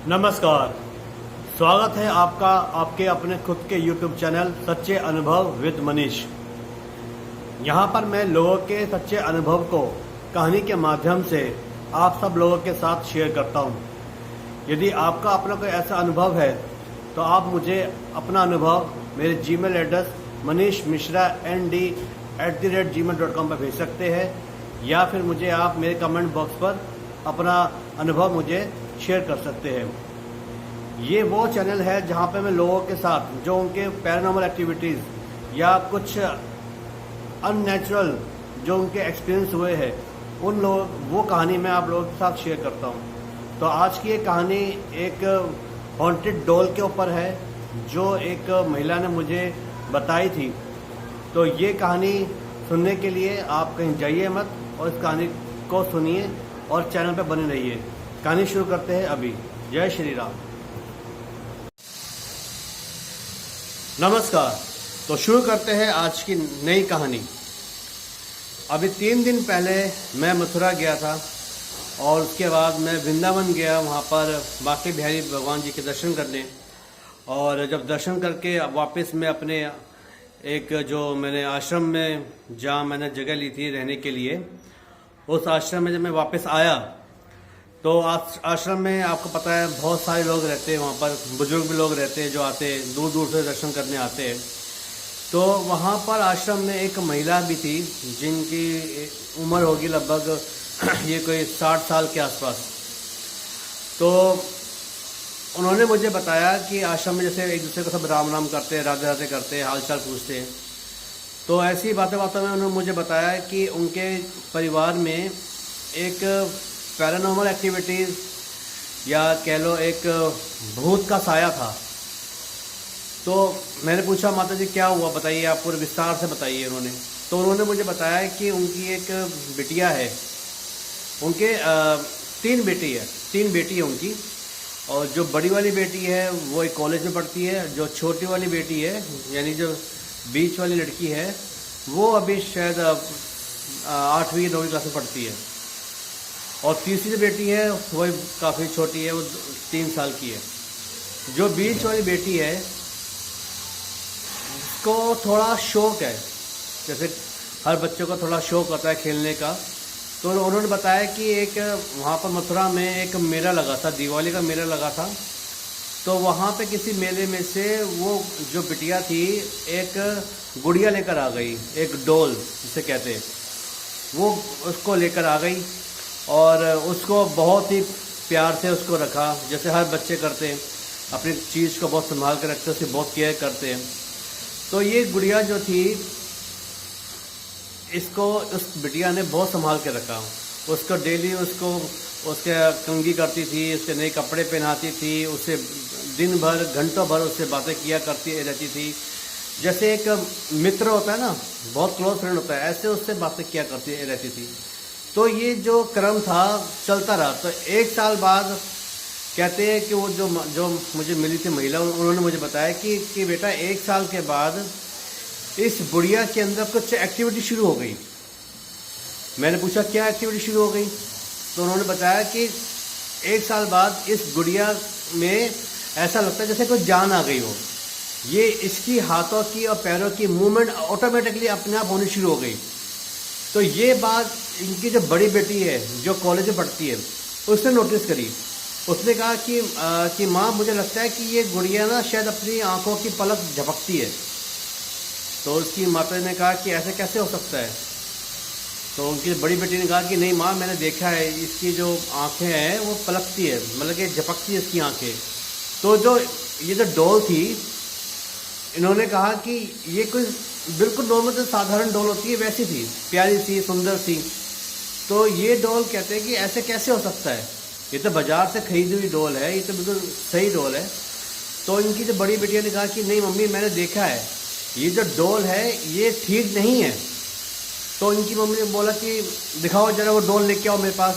नमस्कार। स्वागत है आपका आपके अपने खुद के YouTube चैनल सच्चे अनुभव विद मनीष। यहाँ पर मैं लोगों के सच्चे अनुभव को कहानी के माध्यम से आप सब लोगों के साथ शेयर करता हूँ। यदि आपका अपना कोई ऐसा अनुभव है तो आप मुझे अपना अनुभव मेरे जीमेल एड्रेस manishmishra@gmail.com पर भेज सकते हैं, या फिर मुझे आप मेरे कमेंट बॉक्स पर अपना अनुभव मुझे शेयर कर सकते हैं। ये वो चैनल है जहाँ पे मैं लोगों के साथ जो उनके पैरानॉर्मल एक्टिविटीज़ या कुछ अननेचुरल जो उनके एक्सपीरियंस हुए हैं वो कहानी मैं आप लोगों के साथ शेयर करता हूँ। तो आज की ये कहानी एक हॉन्टेड डॉल के ऊपर है जो एक महिला ने मुझे बताई थी। तो ये कहानी सुनने के लिए आप कहीं जाइए मत और इस कहानी को सुनिए और चैनल पे बने रहिए। कहानी शुरू करते हैं अभी। जय श्री राम। नमस्कार। तो शुरू करते हैं आज की नई कहानी। अभी 3 दिन पहले मैं मथुरा गया था और उसके बाद मैं वृंदावन गया, वहाँ पर बांके बिहारी भगवान जी के दर्शन करने। और जब दर्शन करके वापस मैं अपने एक जो मैंने आश्रम में जहाँ मैंने जगह ली थी रहने के लिए, उस आश्रम में जब मैं वापस आया तो आश्रम में आपको पता है बहुत सारे लोग रहते हैं, वहाँ पर बुजुर्ग भी लोग रहते हैं जो आते हैं, दूर दूर से दर्शन करने आते हैं। तो वहाँ पर आश्रम में एक महिला भी थी जिनकी उम्र होगी लगभग ये कोई 60 साल के आसपास। तो उन्होंने मुझे बताया कि आश्रम में जैसे एक दूसरे को सब राम राम करते हैं, राधे राधे करते हैं, हाल चाल पूछते हैं। तो ऐसी बातें बातों में उन्होंने मुझे बताया कि उनके परिवार में एक पैरानॉर्मल एक्टिविटीज़ या कह लो एक भूत का साया था। तो मैंने पूछा माता जी क्या हुआ, बताइए, आप पूरे विस्तार से बताइए। तो उन्होंने मुझे बताया कि उनकी एक बिटिया है, उनके 3 बेटी है उनकी। और जो बड़ी वाली बेटी है वो एक कॉलेज में पढ़ती है, जो छोटी वाली बेटी है यानी जो बीच वाली लड़की है वो अभी शायद 8वीं 9वीं क्लास में पढ़ती है। और तीसरी बेटी है वो काफ़ी छोटी है, वो 3 साल की है। जो बीच वाली बेटी है उसको थोड़ा शौक है, जैसे हर बच्चे को थोड़ा शौक होता है खेलने का। तो उन्होंने बताया कि एक वहाँ पर मथुरा में एक मेला लगा था, दिवाली का मेला लगा था। तो वहाँ पे किसी मेले में से वो जो बिटिया थी एक गुड़िया लेकर आ गई, एक डॉल जिसे कहते हैं, वो उसको लेकर आ गई और उसको बहुत ही प्यार से उसको रखा, जैसे हर बच्चे करते हैं, अपनी चीज़ को बहुत संभाल कर रखते हैं, उसकी बहुत केयर करते हैं। तो ये गुड़िया जो थी इसको उस बिटिया ने बहुत संभाल के रखा। उसको डेली उसके कंघी करती थी, उसके नए कपड़े पहनाती थी, उससे दिन भर घंटों भर उससे बातें किया करती रहती थी। जैसे एक मित्र होता है ना, बहुत क्लोज फ्रेंड होता है, ऐसे उससे बातें किया करती रहती थी। तो ये जो क्रम था चलता रहा। तो 1 साल बाद कहते हैं कि वो जो मुझे मिली थी महिला, उन्होंने मुझे बताया कि बेटा 1 साल के बाद इस बुढ़िया के अंदर कुछ एक्टिविटी शुरू हो गई। मैंने पूछा क्या एक्टिविटी शुरू हो गई? तो उन्होंने बताया कि 1 साल बाद इस गुड़िया में ऐसा लगता है जैसे कोई जान आ गई हो। ये इसकी हाथों की और पैरों की मूवमेंट ऑटोमेटिकली अपने आप होनी शुरू हो गई। तो ये बात इनकी जो बड़ी बेटी है जो कॉलेज में पढ़ती है उसने नोटिस करी। उसने कहा कि माँ मुझे लगता है कि ये गुड़िया ना शायद अपनी आंखों की पलक झपकती है। तो उसकी माता ने कहा कि ऐसे कैसे हो सकता है? तो उनकी बड़ी बेटी ने कहा कि नहीं माँ, मैंने देखा है इसकी जो आंखें हैं वो पलकती है, मतलब कि झपकती है इसकी आंखें। तो ये जो डॉल थी, इन्होंने कहा कि ये कोई बिल्कुल नॉर्मल से साधारण डॉल होती है वैसी थी, प्यारी सी, सुंदर सी। तो ये डॉल कहते हैं कि ऐसे कैसे हो सकता है, ये तो बाजार से खरीदी हुई डॉल है, ये तो बिल्कुल सही डॉल है। तो इनकी जो बड़ी बेटिया ने कहा कि नहीं मम्मी, मैंने देखा है ये जो डॉल है ये ठीक नहीं है। तो इनकी मम्मी ने बोला कि दिखाओ जरा वो डॉल लेके आओ मेरे पास।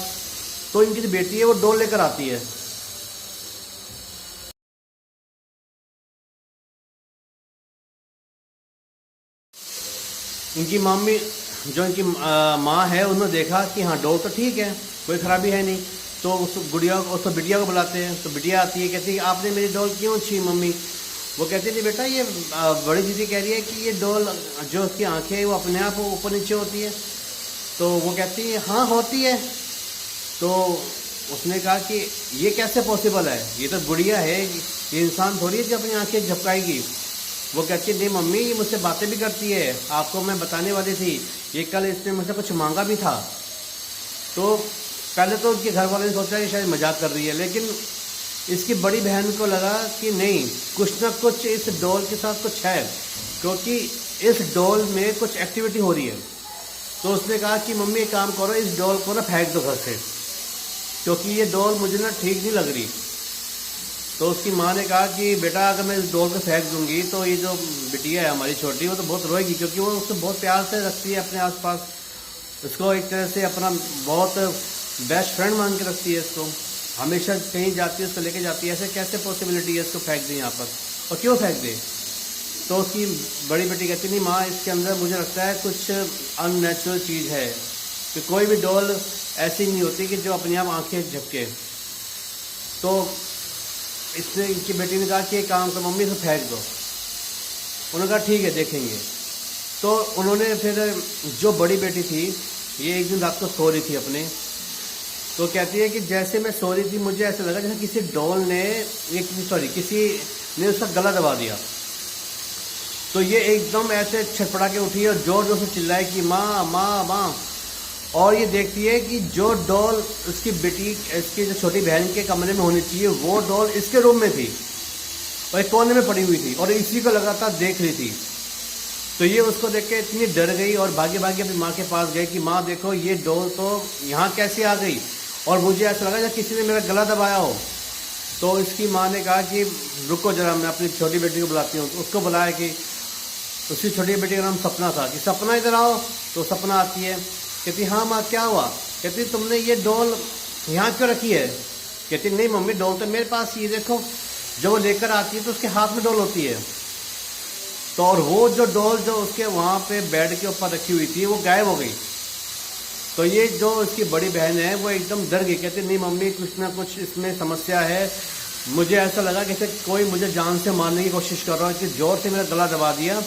तो इनकी जो बेटी है वो डॉल लेकर आती है। इनकी मम्मी जो इनकी माँ है उन्होंने देखा कि हाँ डॉल तो ठीक है, कोई खराबी है नहीं। तो उस बिटिया को बुलाते हैं। तो बिटिया आती है, कहती है आपने मेरी डॉल क्यों छी मम्मी? वो कहती थी बेटा ये बड़ी दीदी कह रही है कि ये डॉल जो उसकी आंखें हैं वो अपने आप ऊपर नीचे होती है। तो वो कहती है हाँ होती है। तो उसने कहा कि ये कैसे पॉसिबल है, ये तो गुड़िया है, ये इंसान थोड़ी है जो अपनी आंखें झपकाएगी। वो कहती है नहीं मम्मी ये मुझसे बातें भी करती है, आपको मैं बताने वाली थी, ये कल इसने मुझसे कुछ मांगा भी था। तो पहले तो उनके घर वालों ने सोचा कि शायद मजाक कर रही है, लेकिन इसकी बड़ी बहन को लगा कि नहीं कुछ ना कुछ इस डॉल के साथ कुछ है, क्योंकि इस डॉल में कुछ एक्टिविटी हो रही है। तो उसने कहा कि मम्मी एक काम करो, इस डॉल को ना फेंक दो घर से, क्योंकि ये डॉल मुझे ना ठीक नहीं लग रही। तो उसकी माँ ने कहा कि बेटा अगर मैं इस डॉल को फेंक दूंगी तो ये जो बिटिया है हमारी छोटी वो तो बहुत रोएगी, क्योंकि वो उसको बहुत प्यार से रखती है अपने आसपास, इसको एक तरह से अपना बहुत बेस्ट फ्रेंड मान के रखती है, इसको हमेशा कहीं जाती है उसको लेके जाती है। ऐसे कैसे पॉसिबिलिटी है इसको फेंक दें यहाँ पर, और क्यों फेंक दे? तो उसकी बड़ी बेटी कहती नहीं माँ इसके अंदर मुझे लगता है कुछ अननेचुरल चीज़ है, कि कोई भी डॉल ऐसी नहीं होती कि जो अपने आप आंखें झपके। तो इसने इनकी बेटी ने कहा कि एक काम तो मम्मी से फेंक दो। उन्होंने कहा ठीक है देखेंगे। तो उन्होंने फिर जो बड़ी बेटी थी ये एक दिन रात को सो रही थी अपने, तो कहती है कि जैसे मैं सो रही थी मुझे ऐसा लगा जैसे किसी डॉल ने किसी ने उसका गला दबा दिया। तो ये एकदम ऐसे छटपटा के उठी और जोर जोर से चिल्लाई कि माँ माँ माँ। और ये देखती है कि जो डॉल उसकी बेटी इसकी जो छोटी बहन के कमरे में होनी चाहिए वो डॉल इसके रूम में थी और एक कोने में पड़ी हुई थी और इसी को लगातार देख रही थी। तो ये उसको देख के इतनी डर गई और भागे भागे अपनी माँ के पास गए कि माँ देखो ये डॉल तो यहाँ कैसे आ गई, और मुझे ऐसा लगा जब किसी ने मेरा गला दबाया हो। तो इसकी माँ ने कहा कि रुको जरा मैं अपनी छोटी बेटी को बुलाती हूँ। तो उसको बुलाया कि उसकी छोटी बेटी का नाम सपना था, कि सपना इधर आओ। तो सपना आती है, कहती हाँ माँ क्या हुआ? कहती तुमने ये डॉल यहाँ क्यों रखी है? कहती नहीं मम्मी डॉल तो मेरे पास ही देखो। जब वो लेकर आती है तो उसके हाथ में डॉल होती है। तो और वो जो डॉल जो उसके वहाँ पे बेड के ऊपर रखी हुई थी वो गायब हो गई। तो ये जो उसकी बड़ी बहन है वो एकदम डर गई, कहती नहीं मम्मी कुछ ना कुछ इसमें समस्या है, मुझे ऐसा लगा कि कोई मुझे जान से मारने की कोशिश कर रहा है, कि जोर से मेरा गला दबा दिया।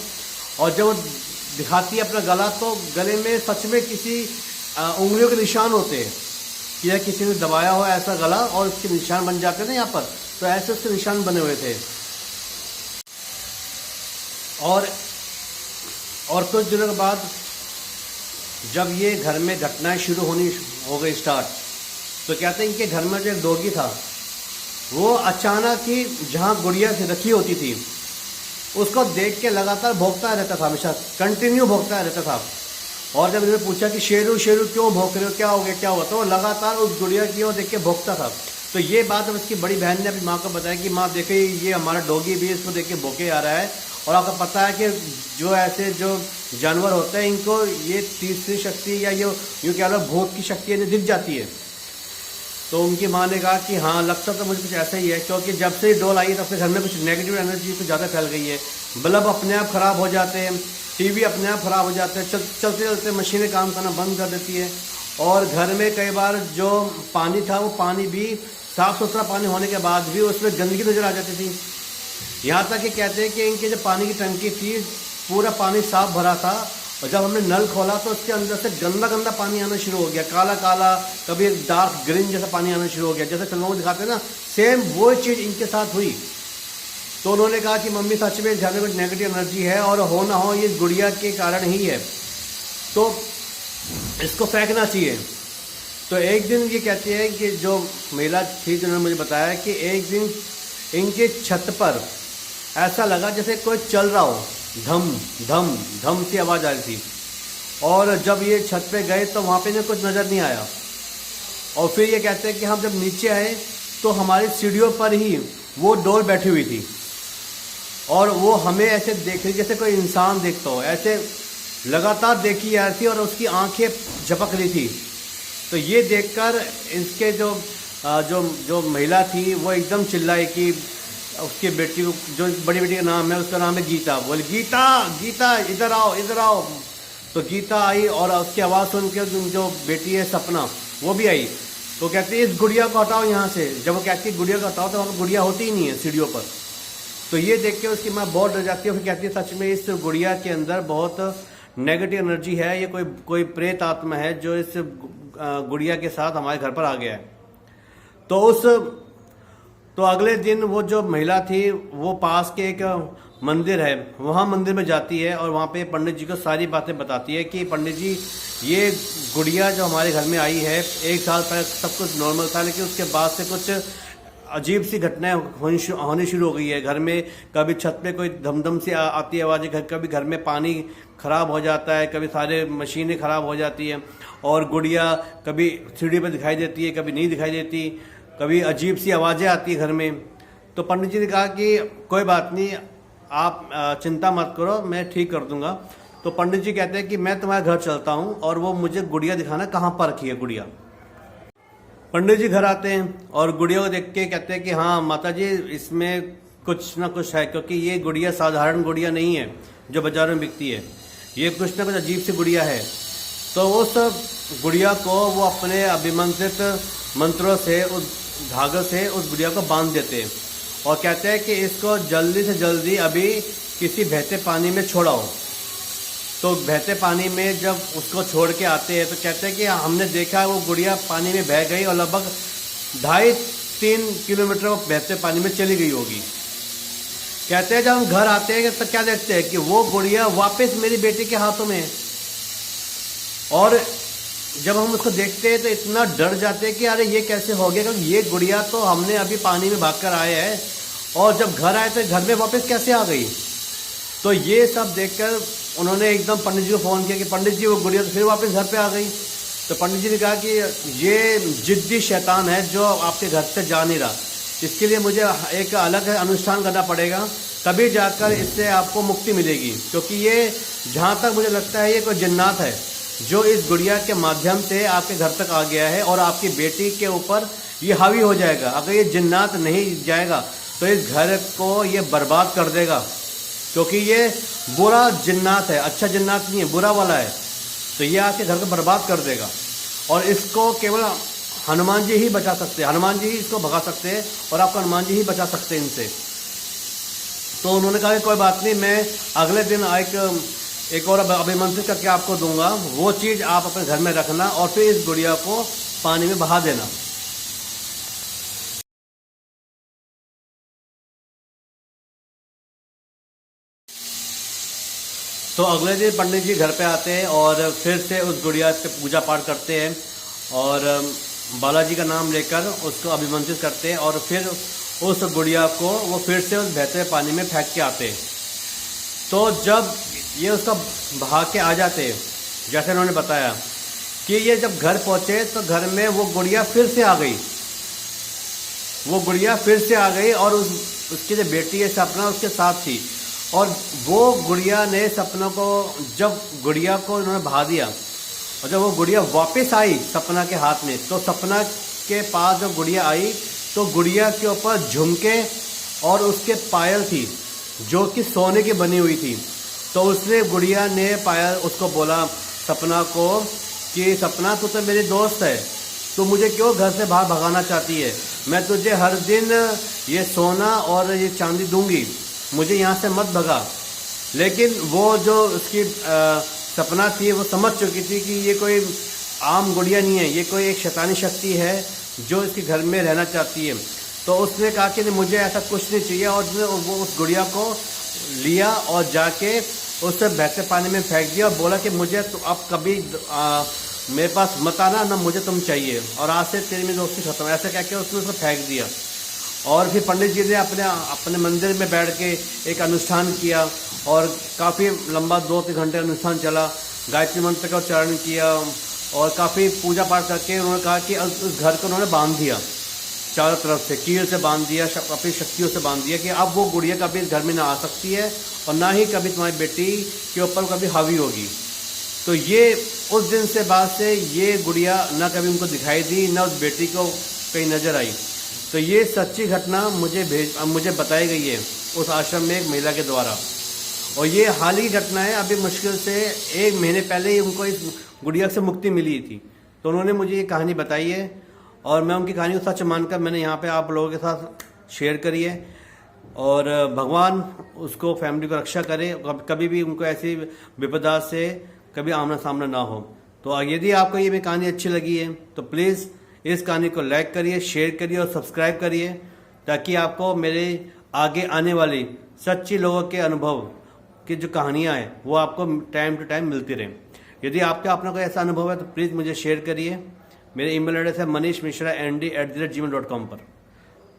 और जब वो दिखाती है अपना गला तो गले में सच में किसी उंगलियों के निशान होते हैं, कि यह किसी ने दबाया हो ऐसा गला और उसके निशान बन जाते हैं ना यहाँ पर, तो ऐसे उसके निशान बने हुए थे। और कुछ दिनों के बाद जब ये घर में घटनाएं शुरू हो गई स्टार्ट, तो कहते हैं इनके घर में जो एक डॉगी था वो अचानक ही जहाँ गुड़िया से रखी होती थी उसको देख के लगातार भौंकता रहता था, हमेशा कंटिन्यू भौंकता रहता था। और जब इन्होंने पूछा कि शेरू शेरू क्यों भौंक रहे हो, क्या हो गया क्या हुआ, तो वो लगातार उस गुड़िया की ओर देख के भौंकता था। तो ये बात अब उसकी बड़ी बहन ने अपनी माँ को बताया कि माँ देखिए ये हमारा डॉगी भी इसको देख के भौंके आ रहा है, और आपको पता है कि जो ऐसे जो जानवर होते हैं इनको ये तीसरी शक्ति या यूँ कह लो भूत की शक्ति इन्हें दिख जाती है। तो उनकी माँ ने कहा कि हाँ लगता तो मुझे कुछ ऐसा ही है, क्योंकि जब से डॉल आई तब से घर में कुछ नेगेटिव एनर्जी कुछ ज़्यादा फैल गई है। बल्ब अपने आप ख़राब हो जाते हैं, टीवी अपने आप ख़राब हो जाते हैं, चलते चलते मशीनें काम करना बंद कर देती है। और घर में कई बार जो पानी था वो पानी भी साफ़ सुथरा पानी होने के बाद भी उसमें गंदगी नज़र आ जाती थी। यहाँ तक कि कहते हैं कि इनके जो पानी की टंकी थी पूरा पानी साफ भरा था, और जब हमने नल खोला तो उसके अंदर से गंदा गंदा पानी आना शुरू हो गया, काला काला, कभी डार्क ग्रीन जैसा पानी आना शुरू हो गया, जैसे फिल्मों में दिखाते हैं ना, सेम वो चीज़ इनके साथ हुई। तो उन्होंने कहा कि मम्मी सच में घर में कुछ नेगेटिव एनर्जी है और हो ना हो ये गुड़िया के कारण ही है, तो इसको फेंकना चाहिए। तो एक दिन ये कहती है कि जो महिला थी जिन्होंने मुझे बताया कि एक दिन इनके छत पर ऐसा लगा जैसे कोई चल रहा हो, धम धम धम सी आवाज़ आ रही थी। और जब ये छत पे गए तो वहाँ पे इन्हें कुछ नज़र नहीं आया। और फिर ये कहते हैं कि हम जब नीचे आए तो हमारी सीढ़ियों पर ही वो डॉल बैठी हुई थी और वो हमें ऐसे देख रही जैसे कोई इंसान देखता हो, ऐसे लगातार देखी जा रही थी और उसकी आंखें झपक रही थी। तो ये देखकर इसके जो महिला थी वो एकदम चिल्लाई कि उसकी बेटी को, जो बड़ी बेटी का नाम है उसका नाम है गीता, बोले गीता गीता इधर आओ इधर आओ। तो गीता आई और उसकी आवाज़ सुन के जो बेटी है सपना वो भी आई। तो कहती है इस गुड़िया को हटाओ यहाँ से। जब वो कहती है गुड़िया को हटाओ तो वहाँ पर गुड़िया होती ही नहीं है सीढ़ियों पर। तो ये देख के उसकी माँ बहुत डर जाती है, फिर कहती है सच में इस गुड़िया के अंदर बहुत नेगेटिव एनर्जी है, ये कोई प्रेत आत्मा है जो इस गुड़िया के साथ हमारे घर पर आ गया है। तो अगले दिन वो जो महिला थी वो पास के एक मंदिर है, वहाँ मंदिर में जाती है और वहाँ पे पंडित जी को सारी बातें बताती है कि पंडित जी ये गुड़िया जो हमारे घर में आई है, 1 साल पहले सब कुछ नॉर्मल था, लेकिन उसके बाद से कुछ अजीब सी घटनाएं होनी शुरू हो गई है घर में। कभी छत पे कोई धमधम सी आती है आवाज़, कभी घर में पानी खराब हो जाता है, कभी सारे मशीनें खराब हो जाती हैं, और गुड़िया कभी सीढ़ी पर दिखाई देती है, कभी नहीं दिखाई देती, कभी अजीब सी आवाज़ें आती है घर में। तो पंडित जी ने कहा कि कोई बात नहीं, आप चिंता मत करो, मैं ठीक कर दूंगा। तो पंडित जी कहते हैं कि मैं तुम्हारे घर चलता हूँ और वो मुझे गुड़िया दिखाना कहाँ पर रखी है गुड़िया। पंडित जी घर आते हैं और गुड़िया को देख के कहते हैं कि हाँ माता जी, इसमें कुछ ना कुछ है, क्योंकि ये गुड़िया साधारण गुड़िया नहीं है जो बाजार में बिकती है, ये कुछ ना कुछ अजीब सी गुड़िया है। तो उस गुड़िया को वो अपने अभिमंत्रित मंत्रों से, उस धागे से उस गुड़िया को बांध देते हैं और कहते हैं कि इसको जल्दी से जल्दी अभी किसी बहते पानी में छोड़ाओ। तो बहते पानी में जब उसको छोड़ के आते हैं तो कहते हैं कि हमने देखा वो गुड़िया पानी में बह गई और लगभग 2.5-3 किलोमीटर वो बहते पानी में चली गई होगी। कहते हैं जब हम घर आते हैं तो क्या देखते हैं कि वो गुड़िया वापस मेरी बेटी के हाथों में है। और जब हम उसको देखते हैं तो इतना डर जाते हैं कि अरे ये कैसे हो गया, क्योंकि ये गुड़िया तो हमने अभी पानी में भागकर आए हैं और जब घर आए तो घर में वापस कैसे आ गई। तो ये सब देखकर उन्होंने एकदम पंडित जी को फ़ोन किया कि पंडित जी वो गुड़िया तो फिर वापस घर पे आ गई। तो पंडित जी ने कहा कि ये जिद्दी शैतान है जो आपके घर से जा नहीं रहा, इसके लिए मुझे एक अलग अनुष्ठान करना पड़ेगा, तभी जाकर इससे आपको मुक्ति मिलेगी। क्योंकि ये जहाँ तक मुझे लगता है ये कोई जिन्नात है जो इस गुड़िया के माध्यम से आपके घर तक आ गया है और आपकी बेटी के ऊपर ये हावी हो जाएगा। अगर ये जिन्नात नहीं जाएगा तो इस घर को ये बर्बाद कर देगा, क्योंकि ये बुरा जिन्नात है, अच्छा जिन्नात नहीं है, बुरा वाला है। तो ये आपके घर को बर्बाद कर देगा और इसको केवल हनुमान जी ही बचा सकते हैं, हनुमान जी ही इसको भगा सकते हैं और आपको हनुमान जी ही बचा सकते हैं इनसे। तो उन्होंने कहा कि कोई बात नहीं, मैं अगले दिन एक और अभिमंत्रित करके आपको दूंगा, वो चीज़ आप अपने घर में रखना और फिर इस गुड़िया को पानी में बहा देना। तो अगले दिन पंडित जी घर पे आते हैं और फिर से उस गुड़िया पे पूजा पाठ करते हैं और बालाजी का नाम लेकर उसको अभिमंत्रित करते हैं और फिर उस गुड़िया को वो फिर से उस बहते पानी में फेंक के आते हैं। तो जब ये उसका बहा के आ जाते हैं, जैसे उन्होंने बताया कि ये जब घर पहुँचे तो घर में वो गुड़िया फिर से आ गई, वो गुड़िया फिर से आ गई और उसकी जो बेटी है सपना उसके साथ थी। और वो गुड़िया ने सपना को, जब गुड़िया को उन्होंने बहा दिया और जब वो गुड़िया वापस आई सपना के हाथ में, तो सपना के पास जब गुड़िया आई तो गुड़िया के ऊपर झुमके और उसके पायल थी जो कि सोने की बनी हुई थी। तो उसने गुड़िया ने पायल उसको बोला सपना को कि सपना तू तो मेरी दोस्त है, तो मुझे क्यों घर से बाहर भगाना चाहती है, मैं तुझे हर दिन ये सोना और ये चांदी दूंगी, मुझे यहाँ से मत भगा। लेकिन वो जो उसकी सपना थी वो समझ चुकी थी कि ये कोई आम गुड़िया नहीं है, ये कोई एक शैतानी शक्ति है जो इसके घर में रहना चाहती है। तो उसने कहा कि मुझे ऐसा कुछ नहीं चाहिए और वो उस गुड़िया को लिया और जाके उससे बहते पानी में फेंक दिया और बोला कि मुझे तो अब कभी मेरे पास मत आना, ना मुझे तुम चाहिए और आज से तेरी मेरी दोस्ती खत्म। ऐसे कह के उसने उसको फेंक दिया। और फिर पंडित जी ने अपने मंदिर में बैठ के एक अनुष्ठान किया और काफ़ी लंबा 2-3 घंटे अनुष्ठान चला। गायत्री मंत्र का उच्चारण किया और काफ़ी पूजा पाठ करके उन्होंने कहा कि उस घर को उन्होंने बांध दिया, चारों तरफ से कील से बांध दिया, अपनी शक्तियों से बांध दिया कि अब वो गुड़िया कभी इस घर में ना आ सकती है और ना ही कभी तुम्हारी बेटी के ऊपर कभी हावी होगी। तो ये उस दिन से बाद से ये गुड़िया ना कभी उनको दिखाई दी, ना उस बेटी को कहीं नज़र आई। तो ये सच्ची घटना मुझे बताई गई है उस आश्रम में एक महिला के द्वारा, और ये हाल ही घटना है। अभी मुश्किल से 1 महीने पहले ही उनको इस गुड़िया से मुक्ति मिली थी। तो उन्होंने मुझे ये कहानी बताई है और मैं उनकी कहानी को सच मानकर मैंने यहाँ पे आप लोगों के साथ शेयर करी है। और भगवान उसको फैमिली को रक्षा करे, कभी भी उनको ऐसी विपदा से कभी आमना सामना ना हो। तो यदि आपको ये मेरी कहानी अच्छी लगी है तो प्लीज़ इस कहानी को लाइक करिए, शेयर करिए और सब्सक्राइब करिए, ताकि आपको मेरे आगे आने वाली सच्ची लोगों के अनुभव की जो कहानियाँ हैं वो आपको टाइम टू टाइम मिलती रहें। यदि आपका अपना कोई ऐसा अनुभव है तो प्लीज़ मुझे शेयर करिए। मेरे ईमेल एड्रेस है manishmishra@nd@gmail.com पर।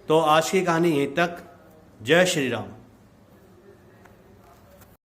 तो आज की कहानी यहीं तक। जय श्री राम।